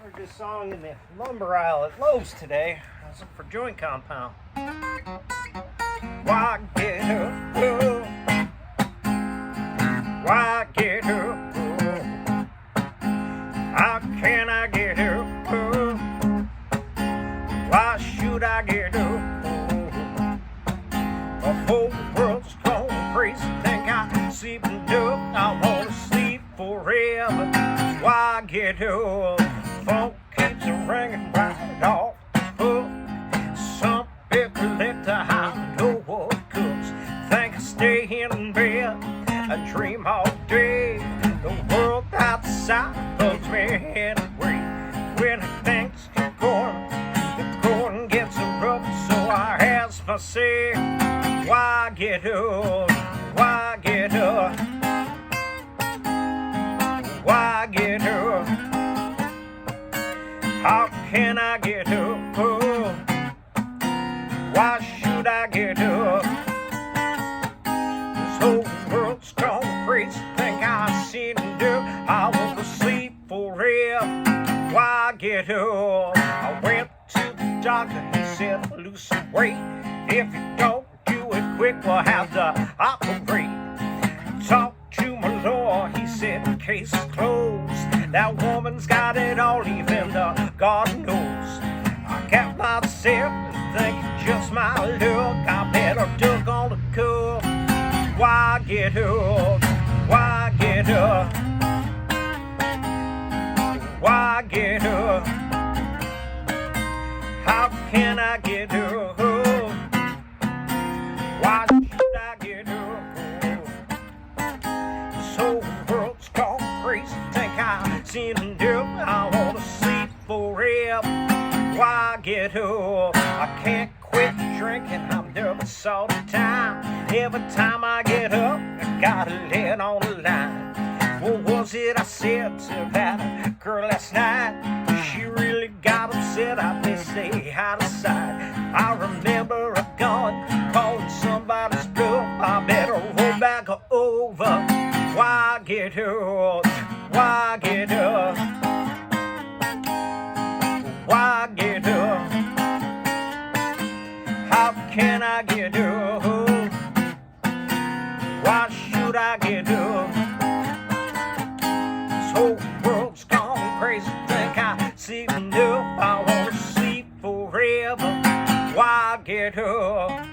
Heard this song in the lumber aisle at Lowe's today. I was looking for joint compound. Why get up? Why get up? How can I get up? Why should I get up? The whole world's gone crazy. Think I'm sleeping up. I wanna sleep forever. Why get up? Phone keeps ringing right off the hook. Some big collector, I know what cooks. Think I stay in bed, I dream all day. The world outside loves me anyway. When things get going, the going gets rough. So I ask myself, why get up? Why get up? Why get up? How can I get up? Why should I get up? This whole world's gone crazy. Think I've seen it do. I want to sleep forever. Why get up? I went to the doctor. He said lose some weight. If you don't do it quick, we'll have to operate. Talked to my lawyer. He said case is closed. That woman's got it all, even God knows. I got myself thinking just my luck. I better duck on the cup. Why get up? Why get up? Why get up? How can I get up? Why should I get up? This whole world's gone crazy. Think I've seen it do. I wanna sleep forever. Why get up? I can't quit drinking. I'm nervous all the time. Every time I get up, I gotta lay it on the line. What was it I said to that girl last night? She really got upset. I did say out of sight. I remember a gun calling somebody's bluff. I better roll back over. Why get up? Why get up? Why get up? How can I get up? Why should I get up? This whole world's gone crazy. Think I see it up. I wanna sleep forever. Why get up?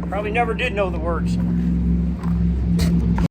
Probably never did know the words.